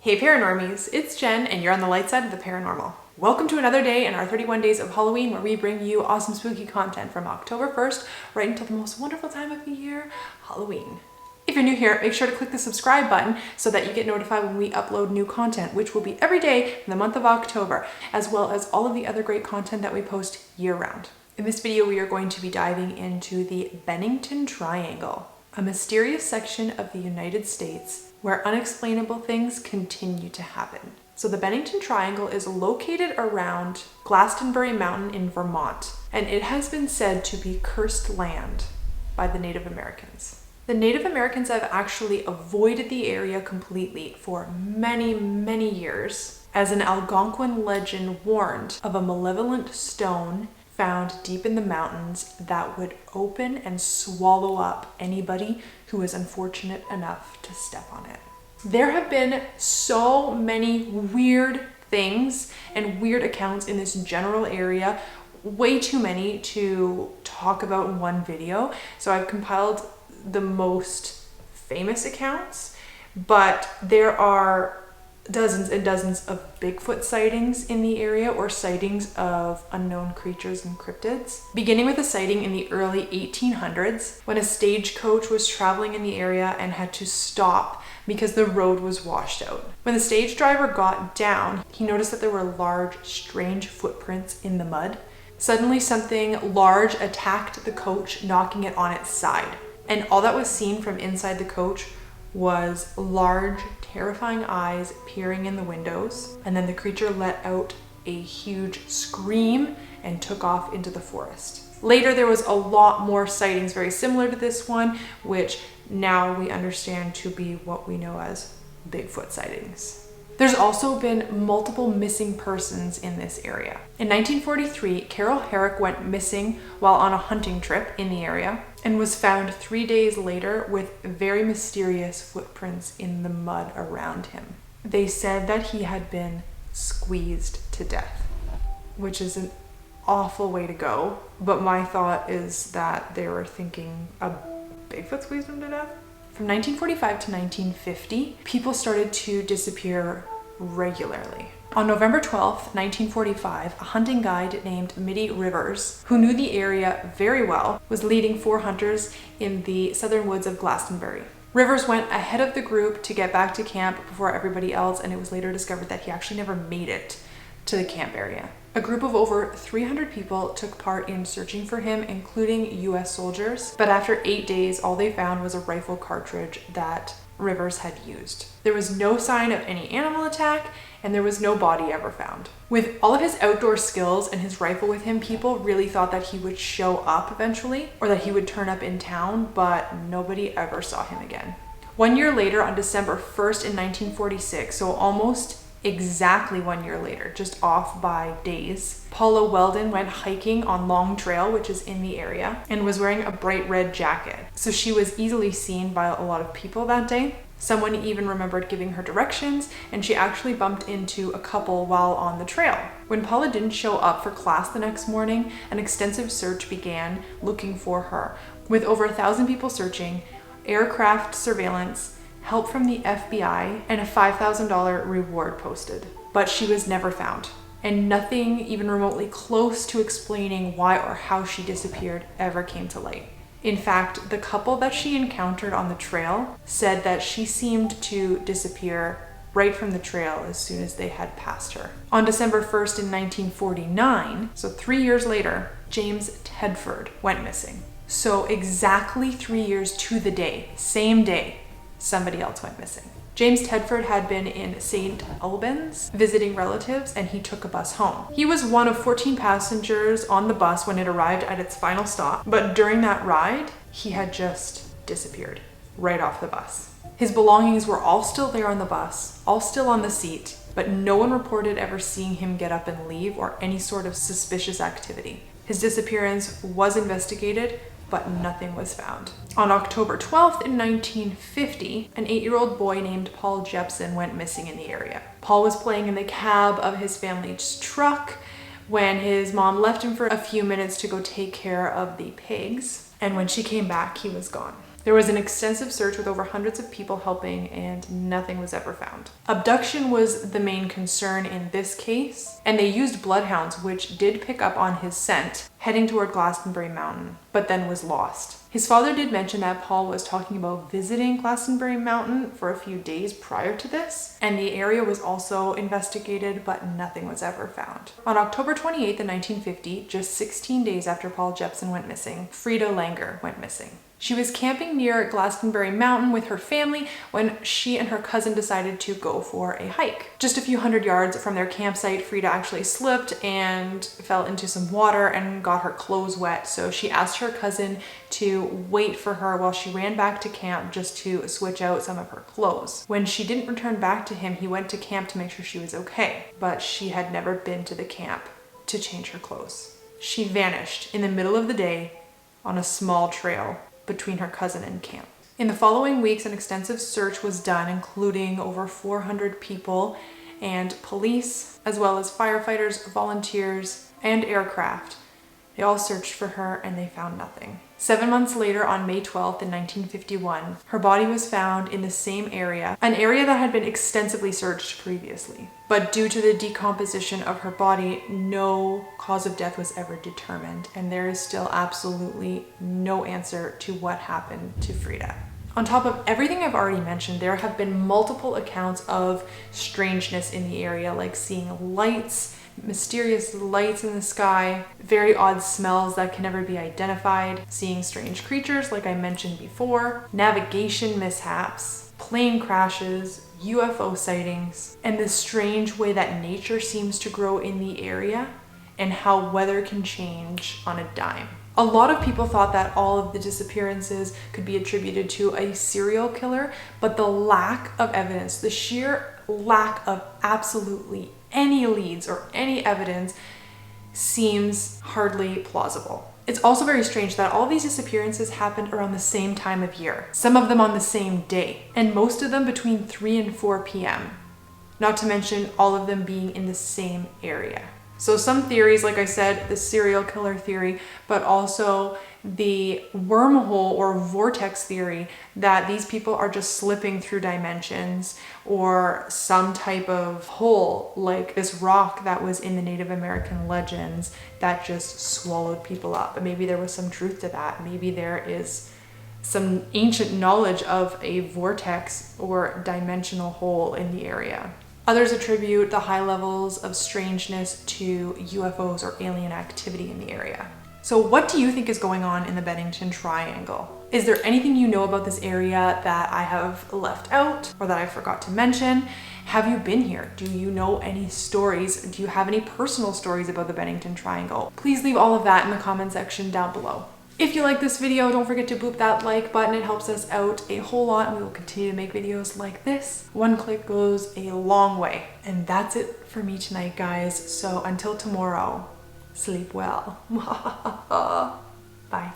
Hey Paranormies, it's Jen and you're on the light side of the paranormal. Welcome to another day in our 31 days of Halloween where we bring you awesome spooky content from October 1st right until the most wonderful time of the year, Halloween. If you're new here, make sure to click the subscribe button so that you get notified when we upload new content, which will be every day in the month of October, as well as all of the other great content that we post year-round. In this video, we are going to be diving into the Bennington Triangle, a mysterious section of the United States where unexplainable things continue to happen. So the Bennington Triangle is located around Glastonbury Mountain in Vermont, and it has been said to be cursed land by the Native Americans. The Native Americans have actually avoided the area completely for many, many years, as an Algonquin legend warned of a malevolent stone found deep in the mountains that would open and swallow up anybody who was unfortunate enough to step on it. There have been so many weird things and weird accounts in this general area, way too many to talk about in one video. So I've compiled the most famous accounts, but there are dozens and dozens of Bigfoot sightings in the area, or sightings of unknown creatures and cryptids. Beginning with a sighting in the early 1800s when a stagecoach was traveling in the area and had to stop because the road was washed out. When the stage driver got down, he noticed that there were large, strange footprints in the mud. Suddenly something large attacked the coach, knocking it on its side. And all that was seen from inside the coach was large, terrifying eyes peering in the windows, and then the creature let out a huge scream and took off into the forest. Later, there was a lot more sightings very similar to this one, which now we understand to be what we know as Bigfoot sightings. There's also been multiple missing persons in this area. In 1943, Carol Herrick went missing while on a hunting trip in the area and was found 3 days later with very mysterious footprints in the mud around him. They said that he had been squeezed to death, which is an awful way to go, but my thought is that they were thinking a Bigfoot squeezed him to death. From 1945 to 1950, people started to disappear regularly. On November 12th, 1945, a hunting guide named Mitty Rivers, who knew the area very well, was leading 4 hunters in the southern woods of Glastonbury. Rivers went ahead of the group to get back to camp before everybody else, and it was later discovered that he actually never made it to the camp area. A group of over 300 people took part in searching for him, including US soldiers, but after 8 days, all they found was a rifle cartridge that Rivers had used. There was no sign of any animal attack, and there was no body ever found. With all of his outdoor skills and his rifle with him, people really thought that he would show up eventually, or that he would turn up in town, but nobody ever saw him again. 1 year later, on December 1st in 1946, so almost exactly 1 year later, just off by days, Paula Weldon went hiking on Long Trail, which is in the area, and was wearing a bright red jacket. So she was easily seen by a lot of people that day. Someone even remembered giving her directions, and she actually bumped into a couple while on the trail. When Paula didn't show up for class the next morning, an extensive search began looking for her, with over 1,000 people searching, aircraft surveillance, help from the FBI, and a $5,000 reward posted. But she was never found, and nothing even remotely close to explaining why or how she disappeared ever came to light. In fact, the couple that she encountered on the trail said that she seemed to disappear right from the trail as soon as they had passed her. On December 1st in 1949, so 3 years later, James Tedford went missing. So exactly 3 years to the day, same day, somebody else went missing. James Tedford had been in St. Albans visiting relatives, and he took a bus home. He was one of 14 passengers on the bus when it arrived at its final stop, but during that ride, he had just disappeared right off the bus. His belongings were all still there on the bus, all still on the seat, but no one reported ever seeing him get up and leave or any sort of suspicious activity. His disappearance was investigated, but nothing was found. On October 12th in 1950, an 8-year-old boy named Paul Jepsen went missing in the area. Paul was playing in the cab of his family's truck when his mom left him for a few minutes to go take care of the pigs, and when she came back, he was gone. There was an extensive search with over hundreds of people helping, and nothing was ever found. Abduction was the main concern in this case, and they used bloodhounds, which did pick up on his scent heading toward Glastonbury Mountain, but then was lost. His father did mention that Paul was talking about visiting Glastonbury Mountain for a few days prior to this, and the area was also investigated, but nothing was ever found. On October 28th, 1950, just 16 days after Paul Jepsen went missing, Frida Langer went missing. She was camping near Glastonbury Mountain with her family when she and her cousin decided to go for a hike. Just a few hundred yards from their campsite, Frida actually slipped and fell into some water and got her clothes wet. So she asked her cousin to wait for her while she ran back to camp just to switch out some of her clothes. When she didn't return back to him, he went to camp to make sure she was okay, but she had never been to the camp to change her clothes. She vanished in the middle of the day on a small trail between her cousin and camp. In the following weeks, an extensive search was done, including over 400 people and police, as well as firefighters, volunteers, and aircraft. They all searched for her and they found nothing. 7 months later, on May 12th in 1951, her body was found in the same area, an area that had been extensively searched previously. But due to the decomposition of her body, no cause of death was ever determined, and there is still absolutely no answer to what happened to Frida. On top of everything I've already mentioned, there have been multiple accounts of strangeness in the area, like seeing lights, mysterious lights in the sky, very odd smells that can never be identified, seeing strange creatures like I mentioned before, navigation mishaps, plane crashes, UFO sightings, and the strange way that nature seems to grow in the area and how weather can change on a dime. A lot of people thought that all of the disappearances could be attributed to a serial killer, but the lack of evidence, the sheer lack of absolutely any leads or any evidence seems hardly plausible. It's also very strange that all these disappearances happened around the same time of year, some of them on the same day, and most of them between 3 and 4 p.m. Not to mention all of them being in the same area. So some theories, like I said, the serial killer theory, but also the wormhole or vortex theory that these people are just slipping through dimensions, or some type of hole like this rock that was in the Native American legends that just swallowed people up. And maybe there was some truth to that. Maybe there is some ancient knowledge of a vortex or dimensional hole in the area. Others attribute the high levels of strangeness to UFOs or alien activity in the area. So what do you think is going on in the Bennington Triangle? Is there anything you know about this area that I have left out or that I forgot to mention? Have you been here? Do you know any stories? Do you have any personal stories about the Bennington Triangle? Please leave all of that in the comment section down below. If you like this video, don't forget to boop that like button. It helps us out a whole lot, and we will continue to make videos like this. One click goes a long way. And that's it for me tonight, guys. So until tomorrow, sleep well. Bye.